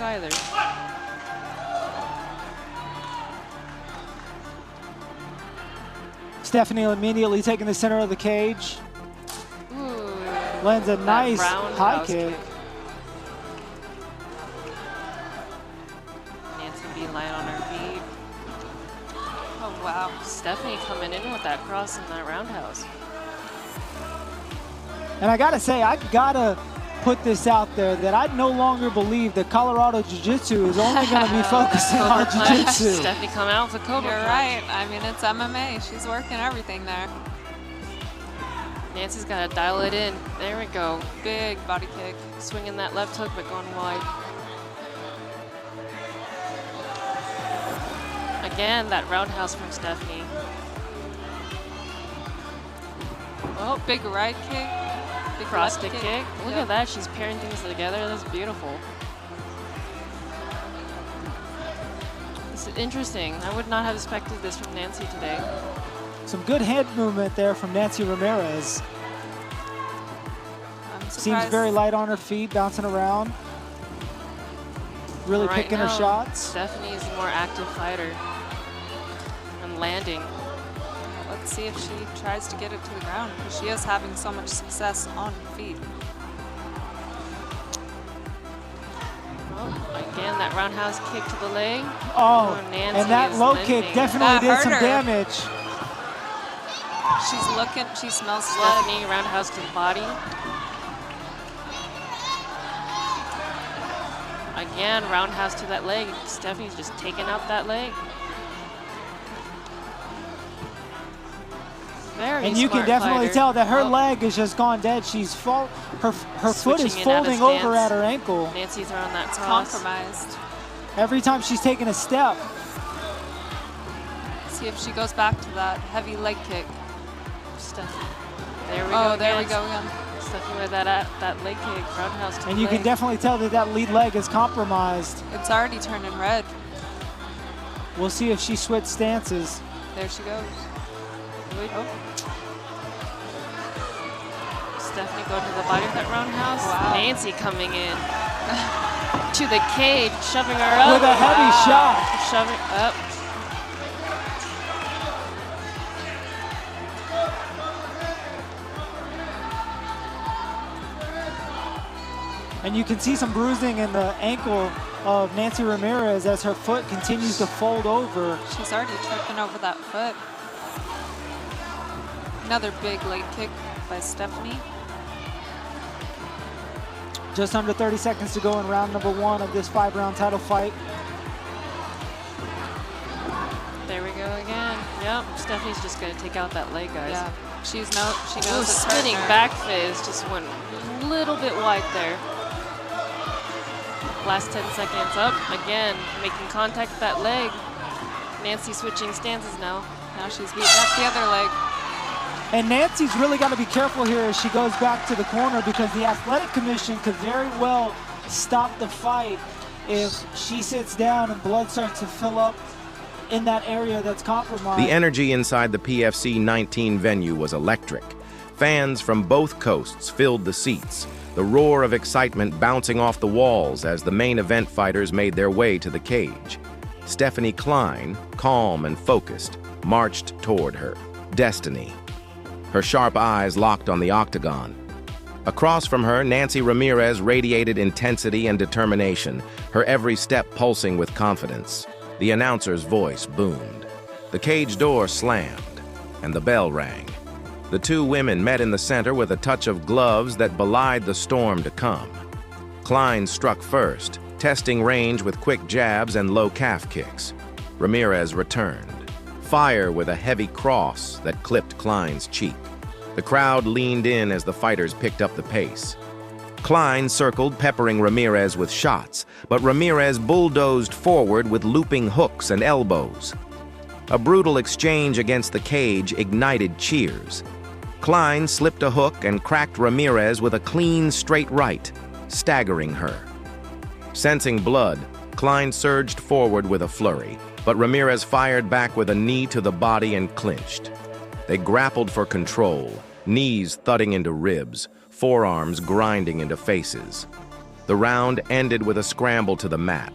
either. Stephanie immediately taking the center of the cage. Ooh, Lands a nice high kick. Nancy be light on her feet. Oh, wow. Stephanie coming in with that cross in that roundhouse. And I gotta say, I gotta put this out there that I no longer believe that Colorado Jiu-Jitsu is only gonna be focusing on Jiu-Jitsu. Stephanie come out with a Cobra You're punch. right. I mean, it's MMA. She's working everything there. Nancy's gotta dial it in. There we go. Big body kick. Swinging that left hook, but going wide. Again, that roundhouse from Stephanie. Oh, big right kick. Big Cross left stick kick. Look Yep. at that. She's pairing things together. That's beautiful. This is interesting. I would not have expected this from Nancy today. Some good head movement there from Nancy Ramirez. I'm Seems surprised. very light on her feet, bouncing around. Really Right picking her now, shots. Stephanie is a more active fighter. And landing. Let's see if she tries to get it to the ground, because she is having so much success on her feet. Oh, again, that roundhouse kick to the leg. Oh, Nancy and that is low limping. kick definitely That did hurt some her. damage. She's looking, she smells blood. Stephanie, roundhouse to the body. Again, roundhouse to that leg. Stephanie's just taking out that leg. Very And you can smart definitely fighter. tell that her Oh, leg is just gone dead. She's her foot is Switching in out of folding over stance. at her ankle. Nancy throwing that cross. Compromised. Every time she's taking a step. See if she goes back to that heavy leg kick. Stephanie. There we go. Oh, there we again. go again. Stephanie with that leg kick, roundhouse to And the you can leg. definitely tell that that lead leg is compromised. It's already turning red. We'll see if she switched stances. There she goes. Oh. Stephanie go to the body of that roundhouse. Wow. Nancy coming in to the cage, shoving her up. With a heavy shot. Shoving up. And you can see some bruising in the ankle of Nancy Ramirez as her foot continues to fold over. She's already tripping over that foot. Another big leg kick by Stephanie. Just under 30 seconds to go in round number 1 of this 5-round title fight. There we go again. Yep, Stephanie's just gonna take out that leg, guys. Yeah, she knows Ooh, it's spinning hurting her. back phase just went a little bit wide there. Last 10 seconds up, again, making contact with that leg. Nancy switching stances now. Now she's beating up the other leg. And Nancy's really got to be careful here as she goes back to the corner, because the Athletic Commission could very well stop the fight if she sits down and blood starts to fill up in that area that's compromised. The energy inside the PFC 19 venue was electric. Fans from both coasts filled the seats, the roar of excitement bouncing off the walls as the main event fighters made their way to the cage. Stephanie Cline, calm and focused, marched toward her. Destiny. Her sharp eyes locked on the octagon. Across from her, Nancy Ramirez radiated intensity and determination, her every step pulsing with confidence. The announcer's voice boomed. The cage door slammed, and the bell rang. The two women met in the center with a touch of gloves that belied the storm to come. Cline struck first, testing range with quick jabs and low calf kicks. Ramirez returned, fire with a heavy cross that clipped Cline's cheek. The crowd leaned in as the fighters picked up the pace. Cline circled, peppering Ramirez with shots, but Ramirez bulldozed forward with looping hooks and elbows. A brutal exchange against the cage ignited cheers. Cline slipped a hook and cracked Ramirez with a clean, straight right, staggering her. Sensing blood, Cline surged forward with a flurry, but Ramirez fired back with a knee to the body and clinched. They grappled for control, knees thudding into ribs, forearms grinding into faces. The round ended with a scramble to the mat.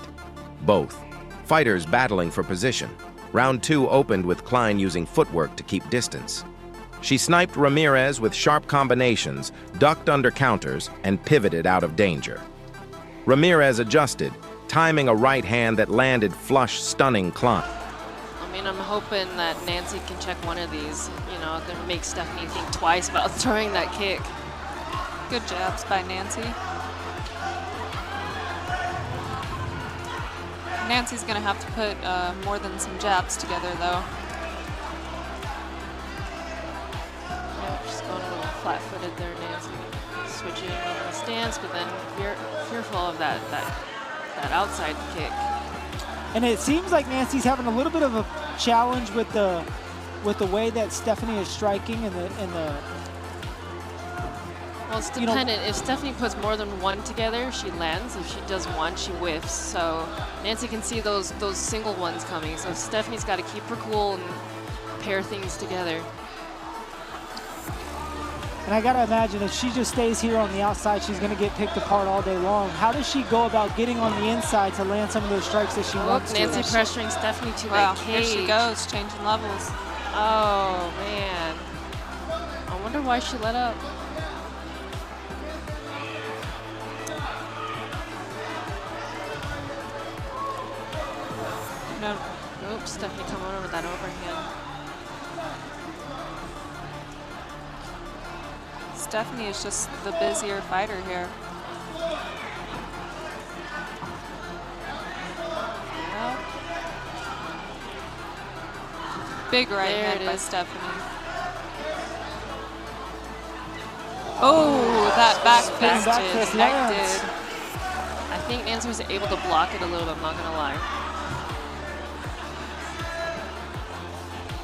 Both fighters battling for position. Round 2 opened with Cline using footwork to keep distance. She sniped Ramirez with sharp combinations, ducked under counters, and pivoted out of danger. Ramirez adjusted, timing a right hand that landed flush, stunning Cline. I mean, I'm hoping that Nancy can check one of these. You know, gonna make Stephanie think twice about throwing that kick. Good jabs by Nancy. Nancy's gonna have to put more than some jabs together, though. Yeah, just going a little flat-footed there, Nancy. Switching in the stance, but then fearful of that outside kick. And it seems like Nancy's having a little bit of a challenge with the way that Stephanie is striking and the. Well, it's dependent. If Stephanie puts more than one together, she lands. If she does one, she whiffs. So Nancy can see those single ones coming. So Stephanie's got to keep her cool and pair things together. And I gotta imagine if she just stays here on the outside, she's gonna get picked apart all day long. How does she go about getting on the inside to land some of those strikes that she wants to? Nancy pressuring Stephanie to wow, that cage. Here she goes, changing levels. Oh, man. I wonder why she let up. No. Oops, Stephanie coming over with that overhand. Stephanie is just the busier fighter here. Yep. Big right There hand it by is. Stephanie. Oh, that back fist back is fist lands. connected. I think Nancy was able to block it a little bit, I'm not going to lie.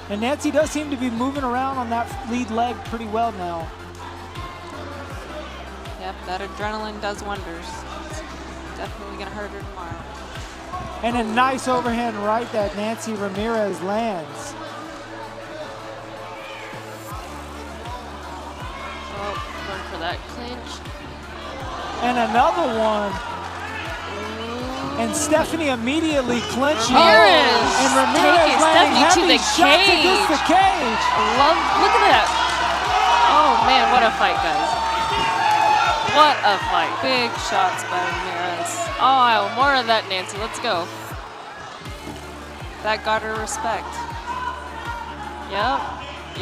And Nancy does seem to be moving around on that lead leg pretty well now. Yep, that adrenaline does wonders. It's definitely going to hurt her tomorrow. And a nice overhand right that Nancy Ramirez lands. Oh, going for that clinch. And another one. And Stephanie immediately clinching. Ramirez And Ramirez taking landing Stephanie to heavy the shots against the cage. Look at that. Oh, man, what a fight, guys. What a fight. Big shots by Ramirez. Oh, more of that, Nancy. Let's go. That got her respect.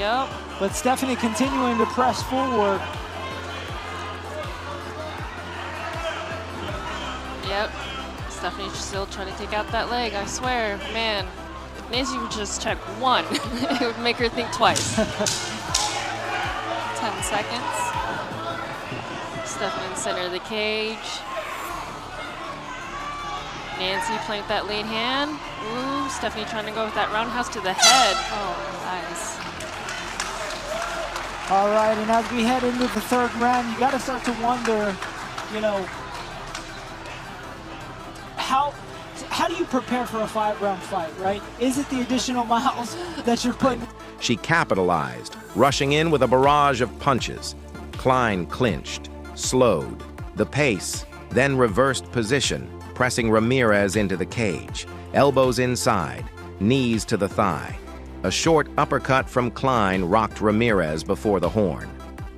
Yep. But Stephanie continuing to press forward. Yep. Stephanie's still trying to take out that leg, I swear. Man, if Nancy would just check one, it would make her think twice. 10 seconds. Stephanie in the center of the cage. Nancy playing with that lead hand. Ooh, Stephanie trying to go with that roundhouse to the head. Oh, nice. All right, and as we head into the third round, you got to start to wonder, you know, how do you prepare for a 5-round fight, right? Is it the additional miles that you're putting? She capitalized, rushing in with a barrage of punches. Cline clinched, slowed, the pace, then reversed position, pressing Ramirez into the cage, elbows inside, knees to the thigh. A short uppercut from Cline rocked Ramirez before the horn.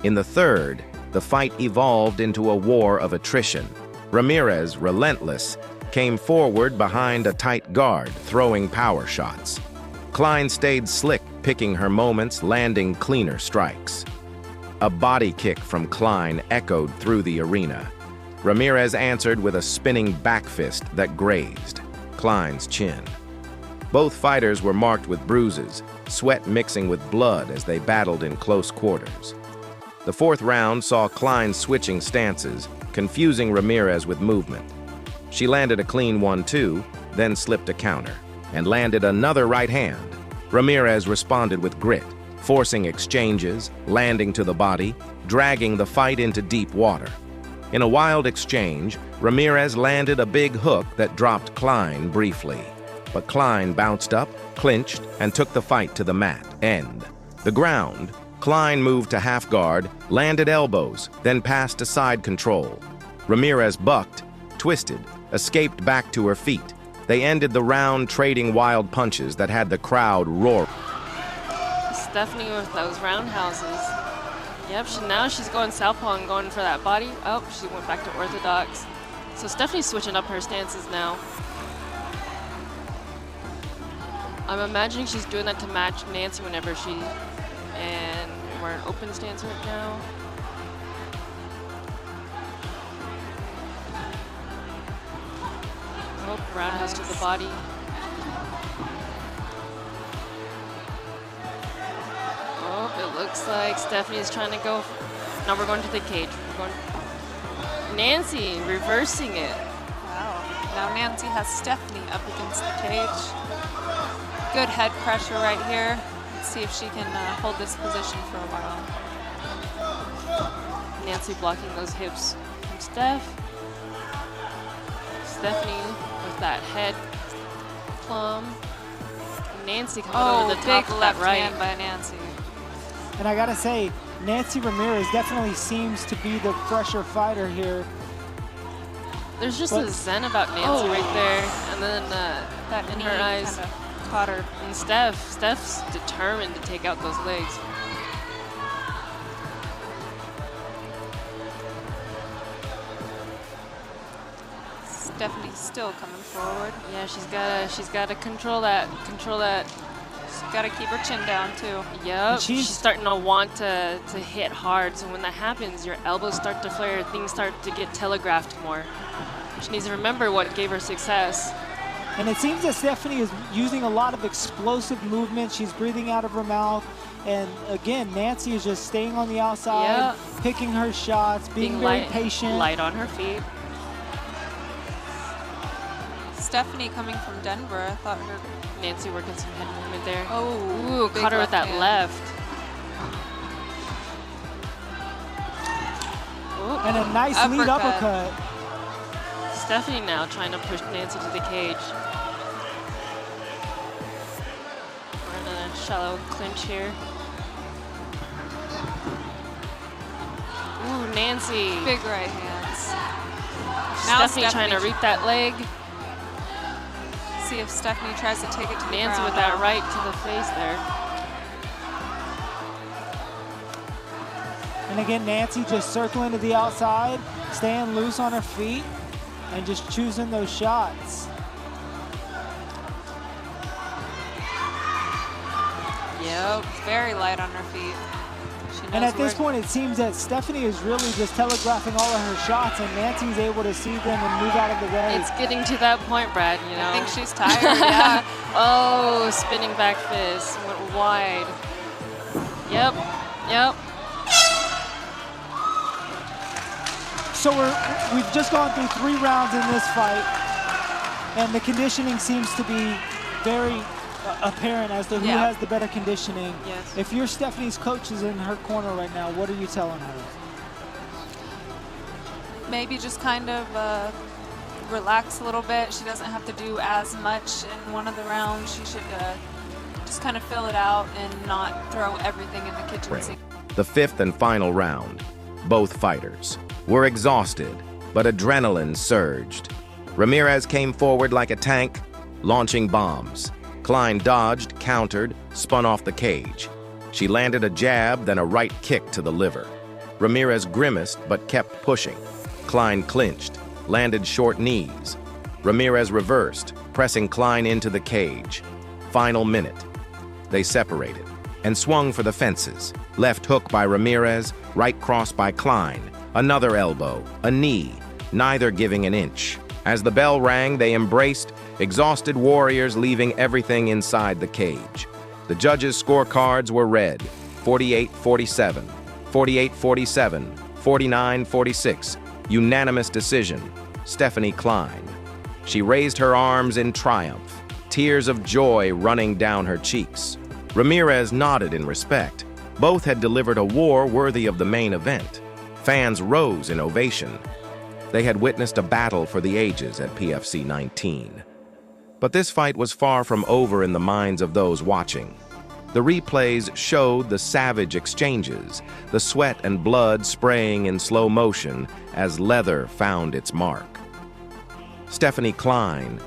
In the third, the fight evolved into a war of attrition. Ramirez, relentless, came forward behind a tight guard, throwing power shots. Cline stayed slick, picking her moments, landing cleaner strikes. A body kick from Cline echoed through the arena. Ramirez answered with a spinning back fist that grazed Cline's chin. Both fighters were marked with bruises, sweat mixing with blood as they battled in close quarters. The fourth round saw Cline switching stances, confusing Ramirez with movement. She landed a clean 1-2, then slipped a counter, and landed another right hand. Ramirez responded with grit, forcing exchanges, landing to the body, dragging the fight into deep water. In a wild exchange, Ramirez landed a big hook that dropped Cline briefly. But Cline bounced up, clinched, and took the fight to the mat. End. The ground, Cline moved to half guard, landed elbows, then passed to side control. Ramirez bucked, twisted, escaped back to her feet. They ended the round trading wild punches that had the crowd roar. Stephanie with those roundhouses. Yep, now she's going southpaw and going for that body. Oh, she went back to orthodox. So Stephanie's switching up her stances now. I'm imagining she's doing that to match Nancy whenever she, and we're in open stance right now. Oh, roundhouse to the body. Oh, it looks like Stephanie's trying to go. Now we're going to the cage. We're going. Nancy reversing it. Wow. Now Nancy has Stephanie up against the cage. Good head pressure right here. Let's see if she can hold this position for a while. Nancy blocking those hips from Steph. Stephanie with that head plumb. Nancy coming over the top big of left that right. hand by Nancy. And I gotta say, Nancy Ramirez definitely seems to be the fresher fighter here. There's just a zen about Nancy right there, and then That in knee her eyes. kinda caught her. And Steph's determined to take out those legs. Stephanie's still coming forward. Yeah, she's gotta control that. She's got to keep her chin down too. Yep, She's she's starting to want to hit hard. So when that happens, your elbows start to flare, things start to get telegraphed more. She needs to remember what gave her success. And it seems that Stephanie is using a lot of explosive movement. She's breathing out of her mouth. And again, Nancy is just staying on the outside, picking her shots, being very patient. Light on her feet. Stephanie coming from Denver, I thought her. Nancy working some head movement there. Oh, Ooh, caught her with that hand. left. Ooh. And a nice lead uppercut. Stephanie now trying to push Nancy to the cage. We're in a shallow clinch here. Ooh, Nancy. Big right hands. Now Stephanie trying to reap that leg. See if Stephanie tries to take it to Nancy the ground. with that right to the face there. And again, Nancy just circling to the outside, staying loose on her feet, and just choosing those shots. Yep, very light on her feet. She knows And at this where- point, it seems that Stephanie is really just telegraphing all of her shots, and Nancy's able to see them and move out of the way. It's getting to that point, Brad, you know. I think she's tired, yeah. Oh, spinning back fist, went wide. Yep. So we've just gone through 3 rounds in this fight, and the conditioning seems to be very apparent as to who has the better conditioning. Yes. If you're Stephanie's coach is in her corner right now, what are you telling her? Maybe just kind of relax a little bit. She doesn't have to do as much in one of the rounds. She should just kind of fill it out and not throw everything in the kitchen sink. The 5th and final round. Both fighters were exhausted, but adrenaline surged. Ramirez came forward like a tank, launching bombs. Cline dodged, countered, spun off the cage. She landed a jab, then a right kick to the liver. Ramirez grimaced but kept pushing. Cline clinched, landed short knees. Ramirez reversed, pressing Cline into the cage. Final minute. They separated and swung for the fences. Left hook by Ramirez, right cross by Cline. Another elbow, a knee, neither giving an inch. As the bell rang, they embraced, exhausted warriors leaving everything inside the cage. The judges' scorecards were read: 48-47, 48-47, 49-46. Unanimous decision, Stephanie Cline. She raised her arms in triumph, tears of joy running down her cheeks. Ramirez nodded in respect. Both had delivered a war worthy of the main event. Fans rose in ovation. They had witnessed a battle for the ages at PFC 19. But this fight was far from over in the minds of those watching. The replays showed the savage exchanges, the sweat and blood spraying in slow motion as leather found its mark. Stephanie Cline,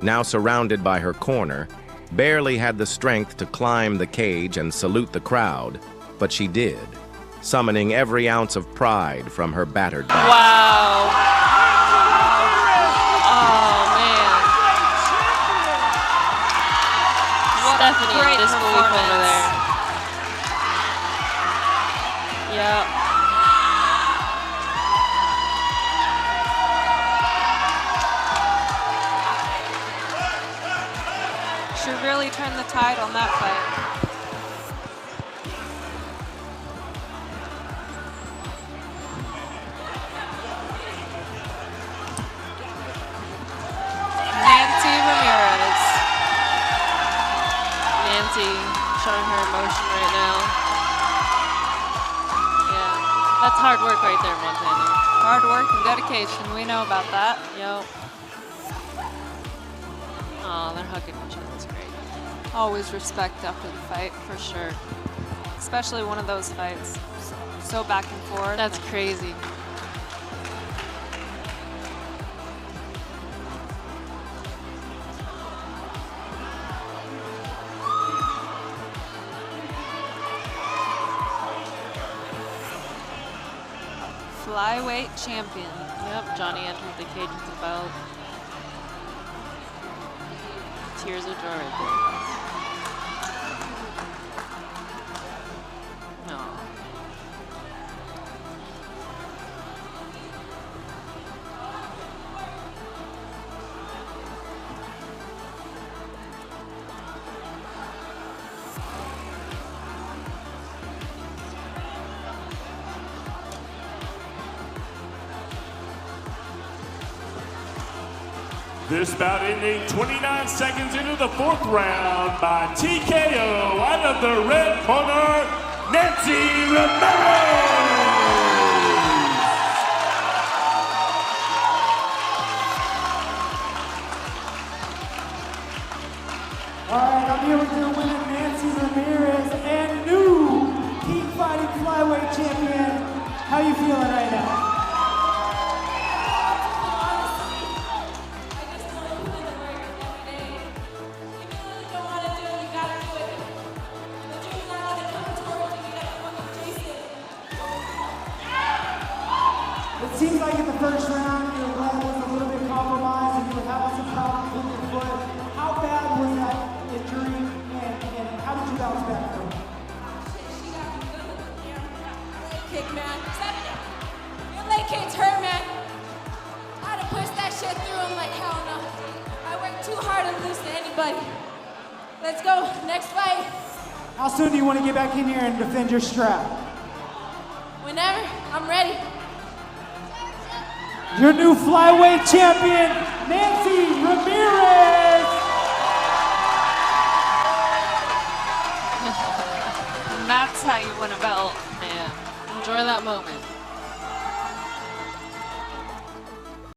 now surrounded by her corner, barely had the strength to climb the cage and salute the crowd, but she did, summoning every ounce of pride from her battered body. Wow. Oh, man. Stephanie in disbelief over there. Yep. She really turned the tide on that fight. Ramirez. Nancy showing her emotion right now. Yeah, that's hard work right there, Montana. Hard work and dedication. We know about that. Yep. Oh, they're hugging each other. That's great. Always respect after the fight, for sure. Especially one of those fights. So back and forth. That's crazy. Flyweight champion. Yep, Johnny entered the cage with the belt. Tears of joy right there. No. This bout ending 29 seconds into the 4th round by TKO out of the red corner, Nancy Ramirez. All right, I'm here with your winner, Nancy Ramirez, and new Peak Fighting Flyweight champion. How you feeling right now? It seems like in the first round, your leg was a little bit compromised and you were having some problems with your foot. How bad was that injury and how did you bounce back from it? She got me good with the leg kick, man. Your leg kicks hurt, man. I had to push that shit through. I'm like, hell no. I worked too hard to lose to anybody. Let's go, next fight. How soon do you want to get back in here and defend your strap? Whenever, I'm ready. Your new flyweight champion, Nancy Ramirez! And that's how you win a belt. Yeah. Enjoy that moment.